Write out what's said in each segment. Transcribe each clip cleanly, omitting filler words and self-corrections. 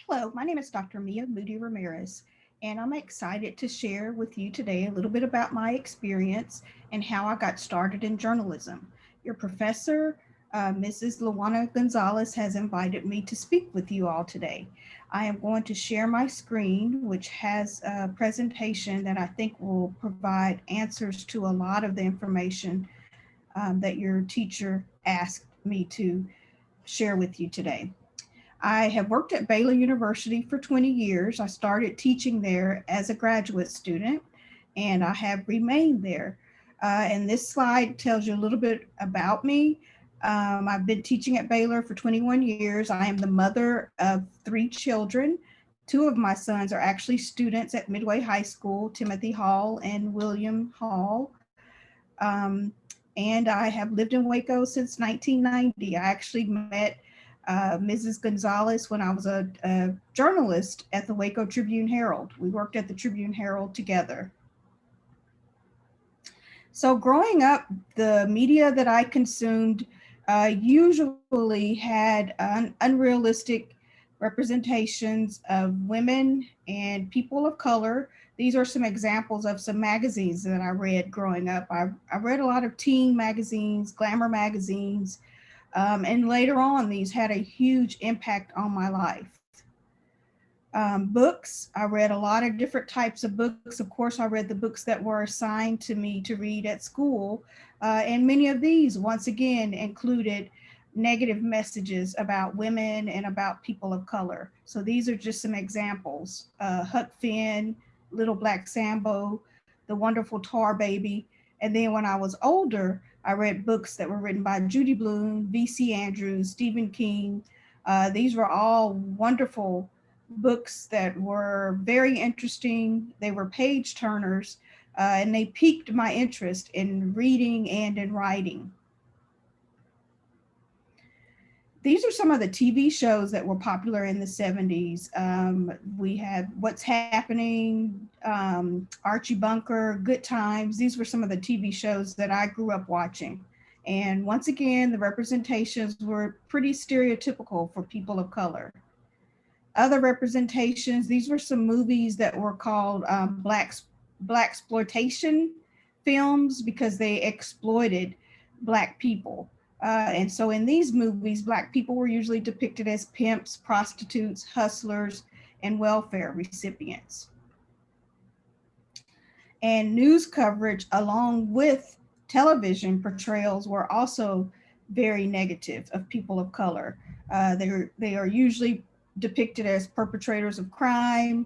Hello, my name is Dr. Mia Moody-Ramirez, and I'm excited to share with you today a little bit about my experience and how I got started in journalism. Your professor, Mrs. LoAna Gonzales, has invited me to speak with you all today. I am going to share my screen, which has a presentation that I think will provide answers to a lot of the information that your teacher asked me to share with you today. I have worked at Baylor University for 20 years. I started teaching there as a graduate student, and I have remained there. And this slide tells you a little bit about me. I've been teaching at Baylor for 21 years. I am the mother of three children. Two of my sons are actually students at Midway High School, Timothy Hall and William Hall. Um, and I have lived in Waco since 1990. I actually met Mrs. Gonzales when I was a journalist at the Waco Tribune Herald. We worked at the Tribune Herald together. So growing up, the media that I consumed usually had unrealistic representations of women and people of color. These are some examples of some magazines that I read growing up. I read a lot of teen magazines, glamour magazines, and later on, these had a huge impact on my life. Books, I read a lot of different types of books. Of course, I read the books that were assigned to me to read at school. And many of these, once again, included negative messages about women and about people of color. So these are just some examples. Huck Finn, Little Black Sambo, The Wonderful Tar Baby. And then when I was older, I read books that were written by Judy Blume, V.C. Andrews, Stephen King. These were all wonderful books that were very interesting. They were page turners, and they piqued my interest in reading and in writing. These are some of the TV shows that were popular in the 70s. We have What's Happening, Archie Bunker, Good Times. These were some of the TV shows that I grew up watching. And once again, the representations were pretty stereotypical for people of color. Other representations, these were some movies that were called black exploitation films because they exploited Black people. And so in these movies, Black people were usually depicted as pimps, prostitutes, hustlers, and welfare recipients. And news coverage, along with television portrayals, were also very negative of people of color. They are usually depicted as perpetrators of crime,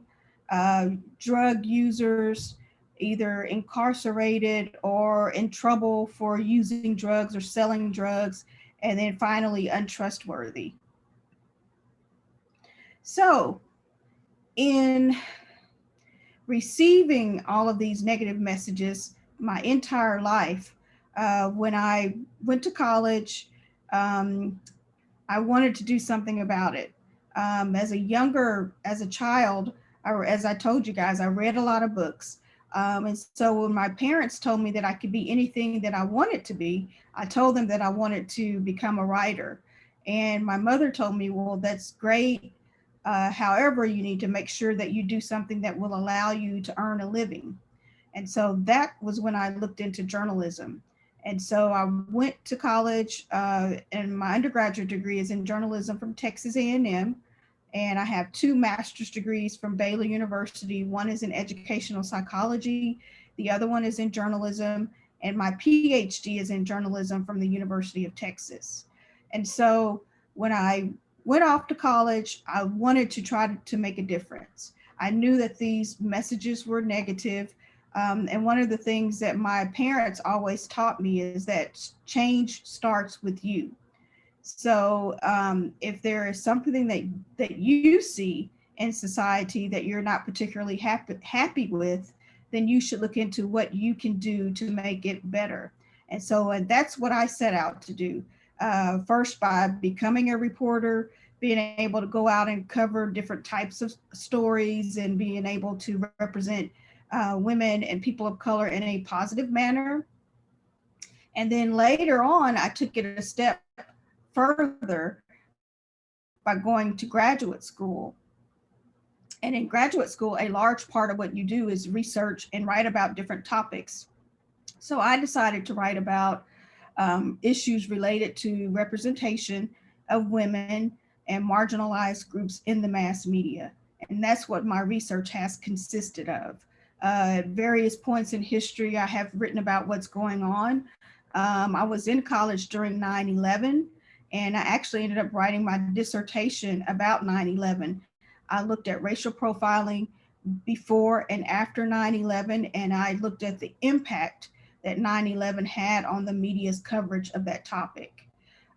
drug users, either incarcerated or in trouble for using drugs or selling drugs, and then finally untrustworthy. So, in receiving all of these negative messages my entire life, when I went to college, um, I wanted to do something about it. As a child, as I told you guys, I read a lot of books. And so when my parents told me that I could be anything that I wanted to be, I told them that I wanted to become a writer. And my mother told me, well, that's great. However, you need to make sure that you do something that will allow you to earn a living. And so that was when I looked into journalism. And so I went to college, and my undergraduate degree is in journalism from Texas A&M. And I have two master's degrees from Baylor University. One is in educational psychology, the other one is in journalism, and my PhD is in journalism from the University of Texas. And so when I went off to college, I wanted to try to make a difference. I knew that these messages were negative. And one of the things that my parents always taught me is that change starts with you. So if there is something that you see in society that you're not particularly happy with, then you should look into what you can do to make it better. And so that's what I set out to do. First, by becoming a reporter, being able to go out and cover different types of stories and being able to represent women and people of color in a positive manner. And then later on, I took it a step further by going to graduate school. And in graduate school, a large part of what you do is research and write about different topics. So I decided to write about issues related to representation of women and marginalized groups in the mass media. And that's what my research has consisted of. At various points in history, I have written about what's going on. I was in college during 9/11, and I actually ended up writing my dissertation about 9/11. I looked at racial profiling before and after 9/11, and I looked at the impact that 9/11 had on the media's coverage of that topic.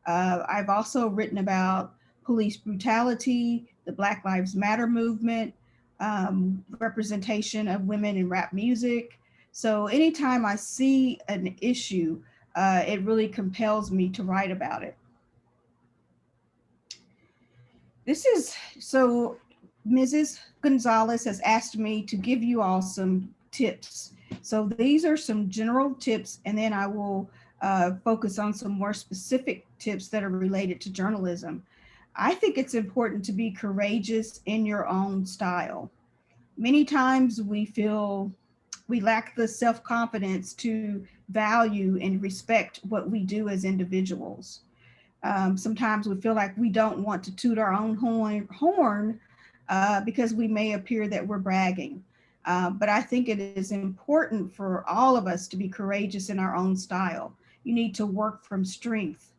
I've also written about police brutality, the Black Lives Matter movement, representation of women in rap music. So anytime I see an issue, it really compels me to write about it. This is so Mrs. Gonzales has asked me to give you all some tips. So these are some general tips, and then I will focus on some more specific tips that are related to journalism. I think it's important to be courageous in your own style. Many times we feel we lack the self confidence to value and respect what we do as individuals. Sometimes we feel like we don't want to toot our own horn because we may appear that we're bragging. But I think it is important for all of us to be courageous in our own style. You need to work from strength,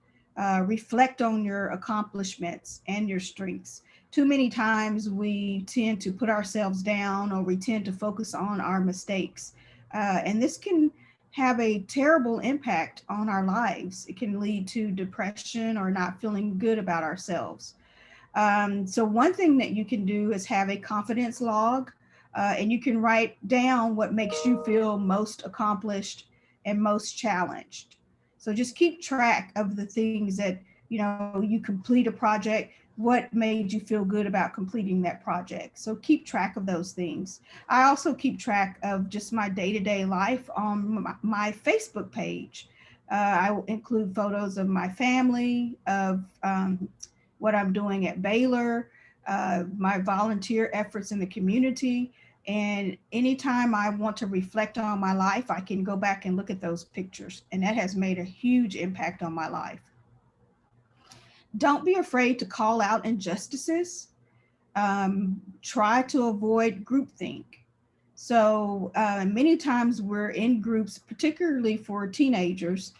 reflect on your accomplishments and your strengths. Too many times we tend to put ourselves down, or we tend to focus on our mistakes. And this can have a terrible impact on our lives. It can lead to depression or not feeling good about ourselves. So one thing that you can do is have a confidence log, and you can write down what makes you feel most accomplished and most challenged. So just keep track of the things that, you complete a project, what made you feel good about completing that project. So keep track of those things. I also keep track of just my day-to-day life on my Facebook page. I will include photos of my family, of what I'm doing at Baylor, my volunteer efforts in the community. And anytime I want to reflect on my life, I can go back and look at those pictures. And that has made a huge impact on my life. Don't be afraid to call out injustices. Try to avoid groupthink. So many times we're in groups, particularly for teenagers,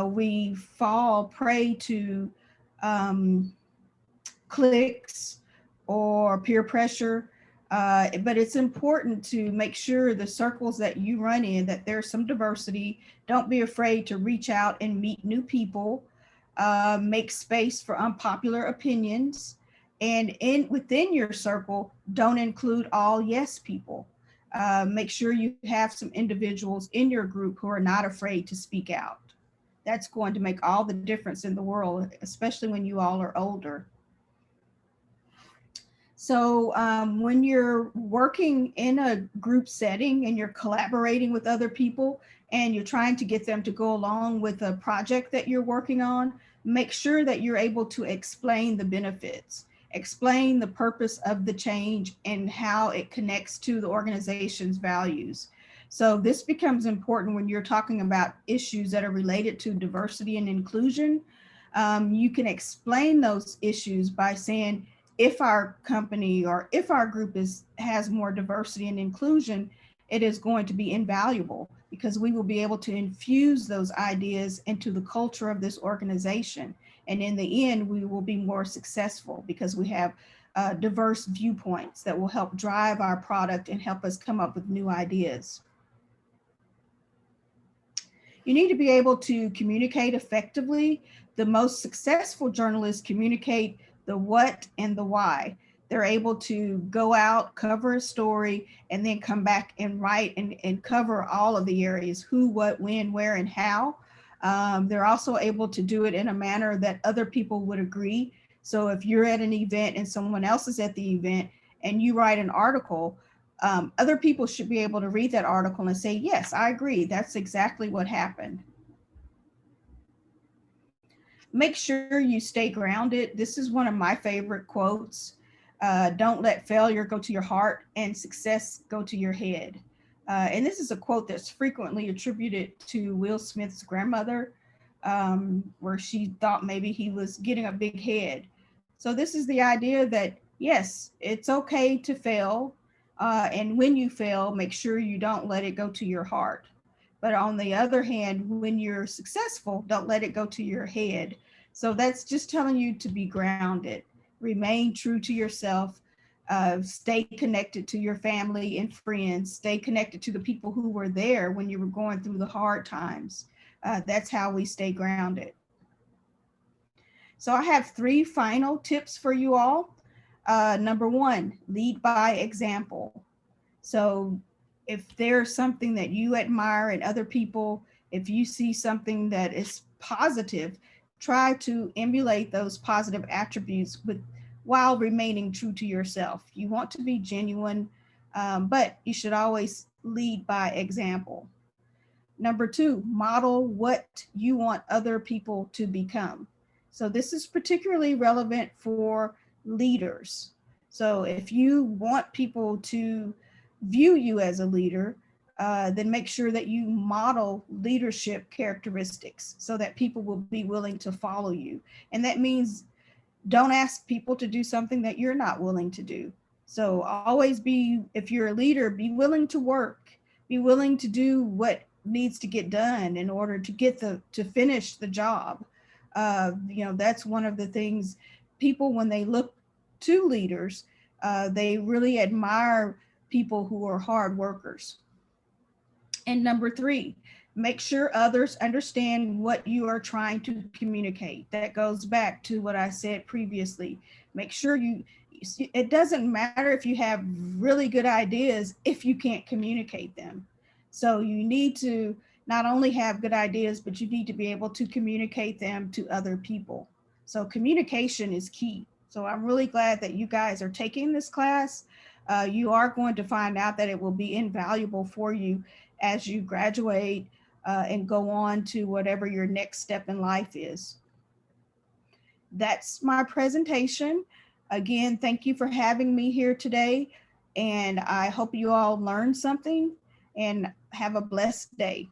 we fall prey to cliques or peer pressure. But it's important to make sure the circles that you run in, that there's some diversity. Don't be afraid to reach out and meet new people. Make space for unpopular opinions. And within your circle, don't include all yes people. Make sure you have some individuals in your group who are not afraid to speak out. That's going to make all the difference in the world, especially when you all are older. So when you're working in a group setting and you're collaborating with other people and you're trying to get them to go along with a project that you're working on, make sure that you're able to explain the benefits, explain the purpose of the change and how it connects to the organization's values. So this becomes important when you're talking about issues that are related to diversity and inclusion. You can explain those issues by saying, if our company or if our group has more diversity and inclusion, it is going to be invaluable because we will be able to infuse those ideas into the culture of this organization. And in the end, we will be more successful because we have diverse viewpoints that will help drive our product and help us come up with new ideas. You need to be able to communicate effectively. The most successful journalists communicate the what and the why. They're able to go out, cover a story, and then come back and write and cover all of the areas: who, what, when, where, and how. They're also able to do it in a manner that other people would agree. So if you're at an event and someone else is at the event and you write an article, other people should be able to read that article and say, yes, I agree. That's exactly what happened. Make sure you stay grounded. This is one of my favorite quotes. Don't let failure go to your heart and success go to your head. And this is a quote that's frequently attributed to Will Smith's grandmother, where she thought maybe he was getting a big head. So this is the idea that, yes, it's okay to fail. And when you fail, make sure you don't let it go to your heart. But on the other hand, when you're successful, don't let it go to your head. So that's just telling you to be grounded, remain true to yourself, stay connected to your family and friends, stay connected to the people who were there when you were going through the hard times. That's how we stay grounded. So I have 3 final tips for you all. Number 1, lead by example. So if there's something that you admire in other people, if you see something that is positive, try to emulate those positive attributes while remaining true to yourself. You want to be genuine, but you should always lead by example. Number 2, model what you want other people to become. So this is particularly relevant for leaders. So if you want people to view you as a leader, then make sure that you model leadership characteristics so that people will be willing to follow you. And that means don't ask people to do something that you're not willing to do. So always be, if you're a leader, be willing to work, be willing to do what needs to get done in order to to finish the job. That's one of the things people, when they look to leaders, they really admire people who are hard workers. And number 3, make sure others understand what you are trying to communicate. That goes back to what I said previously. Make sure it doesn't matter if you have really good ideas if you can't communicate them. So you need to not only have good ideas, but you need to be able to communicate them to other people. So communication is key. So I'm really glad that you guys are taking this class. You are going to find out that it will be invaluable for you as you graduate and go on to whatever your next step in life is. That's my presentation. Again, thank you for having me here today. And I hope you all learned something and have a blessed day.